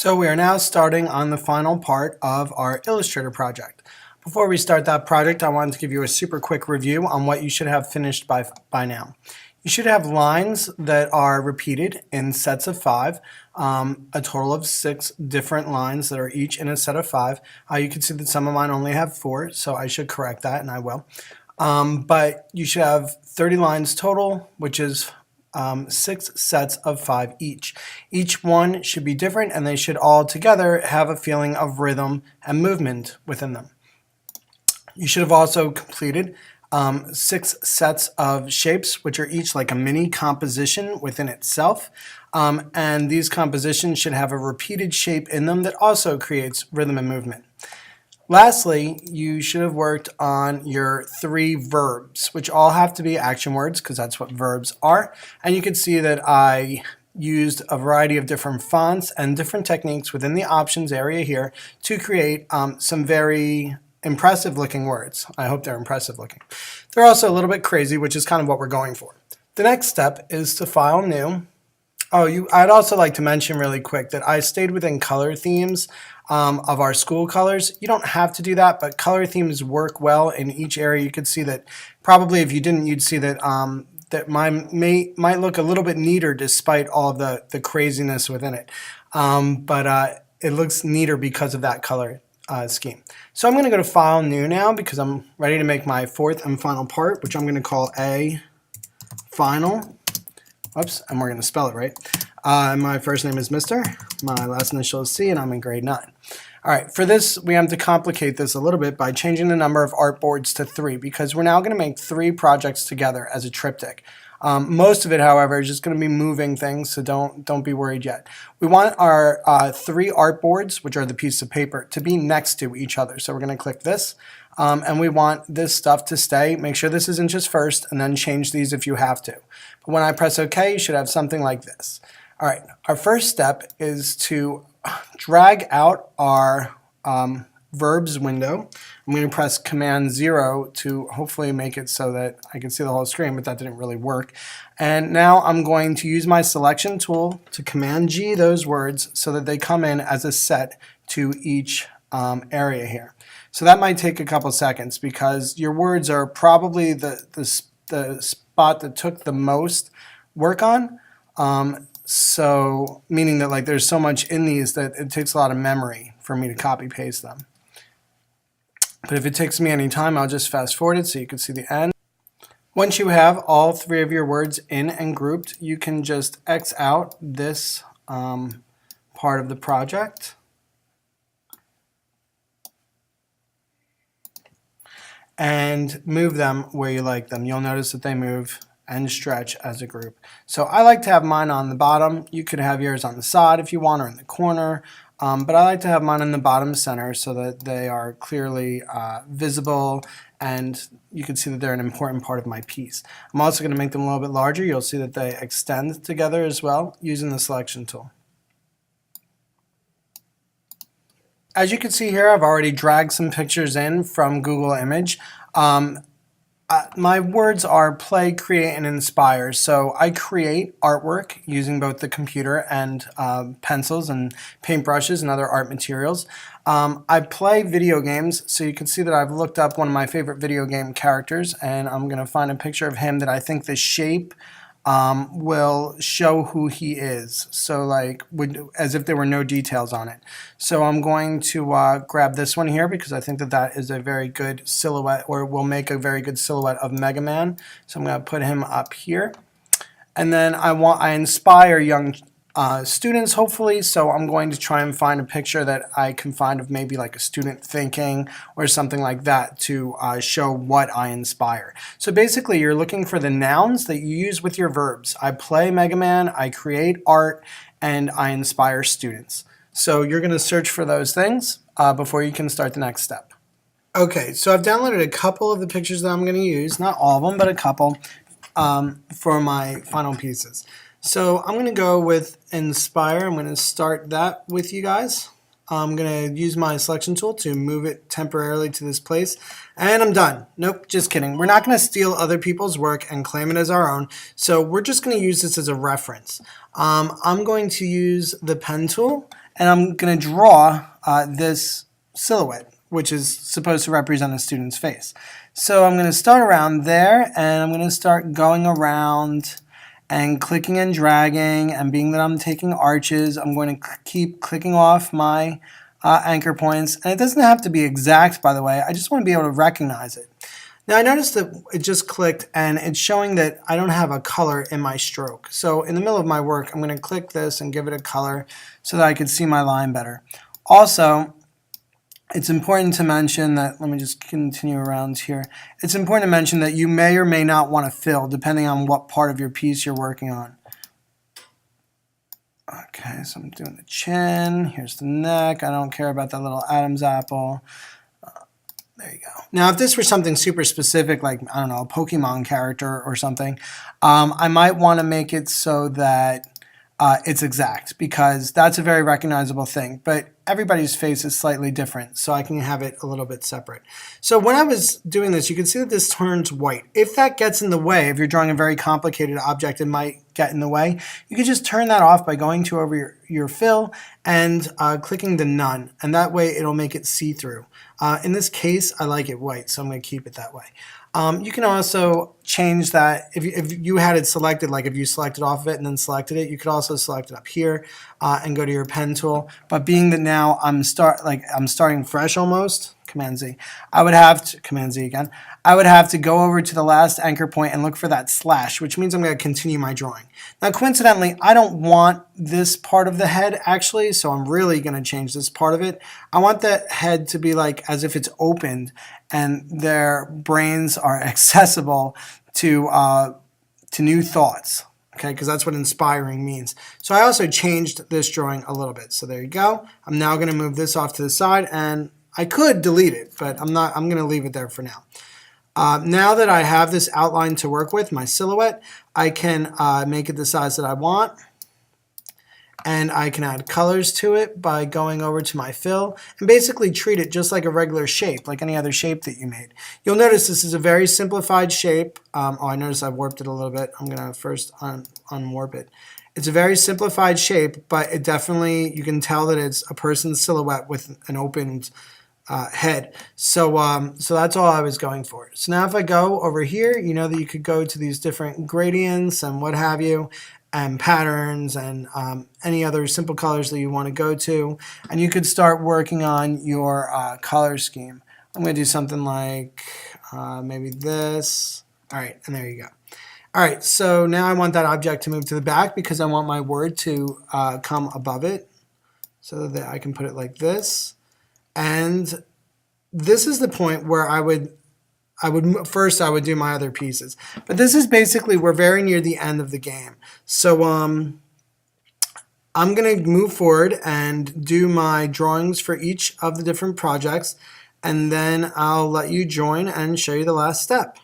So we are now starting on the final part of our Illustrator project. Before we start that project, I wanted to give you a super quick review on what you should have finished by now. You should have lines that are repeated in sets of 5, a total of 6 different lines that are each in a set of 5. You can see that some of mine only have 4, so I should correct that, and I will. But you should have 30 lines total, which is 6 sets of 5 each. Each one should be different, and they should all together have a feeling of rhythm and movement within them. You should have also completed 6 sets of shapes, which are each like a mini composition within itself. And these compositions should have a repeated shape in them that also creates rhythm and movement. Lastly, you should have worked on your 3 verbs, which all have to be action words because that's what verbs are. And you can see that I used a variety of different fonts and different techniques within the options area here to create some very impressive looking words. I hope they're impressive looking. They're also a little bit crazy, which is kind of what we're going for. The next step is to file new. I'd also like to mention really quick that I stayed within color themes of our school colors. You don't have to do that, but color themes work well in each area. You could see that probably if you didn't, you'd see that that mine might look a little bit neater despite all of the craziness within it. But it looks neater because of that color scheme. So I'm going to go to File New now because I'm ready to make my 4th and final part, which I'm going to call A Final. Oops, and we're going to spell it right. My first name is Mr. My last initial is C, and I'm in grade 9. All right, for this, we have to complicate this a little bit by changing the number of artboards to 3 because we're now going to make 3 projects together as a triptych. Most of it, however, is just going to be moving things, so don't be worried yet. We want our 3 artboards, which are the pieces of paper, to be next to each other. So we're going to click this. And we want this stuff to stay. Make sure this isn't just first, and then change these if you have to. But when I press OK, you should have something like this. All right, our first step is to drag out our verbs window. I'm going to press Command 0 to hopefully make it so that I can see the whole screen, but that didn't really work. And now I'm going to use my selection tool to Command G those words so that they come in as a set to each area here. So that might take a couple seconds because your words are probably the spot that took the most work on. So meaning that like there's so much in these that it takes a lot of memory for me to copy paste them. But if it takes me any time, I'll just fast forward it so you can see the end. Once you have all 3 of your words in and grouped, you can just X out this part of the project. And move them where you like them. You'll notice that they move and stretch as a group. So I like to have mine on the bottom. You could have yours on the side if you want or in the corner. But I like to have mine in the bottom center so that they are clearly visible and you can see that they're an important part of my piece. I'm also going to make them a little bit larger. You'll see that they extend together as well using the selection tool. As you can see here, I've already dragged some pictures in from Google Image. My words are play, create, and inspire. So I create artwork using both the computer and pencils and paintbrushes and other art materials. I play video games, so you can see that I've looked up one of my favorite video game characters, and I'm going to find a picture of him that I think the shape will show who he is, so like as if there were no details on it. So I'm going to grab this one here because I think that that is a very good silhouette, or will make a very good silhouette of Mega Man. So I'm going to put him up here, and then I inspire young students hopefully, so I'm going to try and find a picture that I can find of maybe like a student thinking or something like that to show what I inspire. So basically you're looking for the nouns that you use with your verbs. I play Mega Man, I create art, and I inspire students. So you're going to search for those things before you can start the next step. Okay, so I've downloaded a couple of the pictures that I'm going to use, not all of them, but a couple for my final pieces. So I'm going to go with Inspire. I'm going to start that with you guys. I'm going to use my selection tool to move it temporarily to this place. And I'm done. Nope, just kidding. We're not going to steal other people's work and claim it as our own. So we're just going to use this as a reference. I'm going to use the pen tool and I'm going to draw this silhouette, which is supposed to represent a student's face. So I'm going to start around there, and I'm going to start going around and clicking and dragging, and being that I'm taking arches, I'm going to keep clicking off my anchor points. And it doesn't have to be exact, by the way. I just want to be able to recognize it. Now I noticed that it just clicked and it's showing that I don't have a color in my stroke. So in the middle of my work, I'm going to click this and give it a color so that I can see my line better. Also, it's important to mention that, let me just continue around here. It's important to mention that you may or may not want to fill depending on what part of your piece you're working on. Okay, so I'm doing the chin, here's the neck. I don't care about that little Adam's apple. There you go. Now, if this were something super specific, like, I don't know, a Pokemon character or something, I might want to make it so that it's exact, because that's a very recognizable thing. But everybody's face is slightly different, so I can have it a little bit separate. So when I was doing this, you can see that this turns white. If that gets in the way, if you're drawing a very complicated object, it might get in the way. You can just turn that off by going to over your fill and clicking the none, and that way it'll make it see-through. In this case, I like it white, so I'm going to keep it that way. You can also change that if you had it selected, like if you selected off of it and then selected it, you could also select it up here and go to your pen tool. But being that now I'm starting fresh almost, Command Z, I would have to, Command Z again, I would have to go over to the last anchor point and look for that slash, which means I'm going to continue my drawing. Now, coincidentally, I don't want this part of the head actually, so I'm really going to change this part of it. I want the head to be like as if it's opened and their brains are accessible to new thoughts, okay, because that's what inspiring means. So I also changed this drawing a little bit. So there you go. I'm now going to move this off to the side, and I could delete it, but I'm not. I'm going to leave it there for now. Now that I have this outline to work with, my silhouette, I can make it the size that I want. And I can add colors to it by going over to my fill and basically treat it just like a regular shape, like any other shape that you made. You'll notice this is a very simplified shape. Oh, I noticed I warped it a little bit. I'm going to first unwarp it. It's a very simplified shape, but it definitely, you can tell that it's a person's silhouette with an opened head. So that's all I was going for. So now if I go over here, you know that you could go to these different gradients and what have you, and patterns and any other simple colors that you want to go to, and you could start working on your color scheme. I'm going to do something like maybe this. All right, and there you go. All right, so now I want that object to move to the back because I want my word to come above it so that I can put it like this. And this is the point where I would first do my other pieces. But this is basically, we're very near the end of the game. So I'm going to move forward and do my drawings for each of the different projects, and then I'll let you join and show you the last step.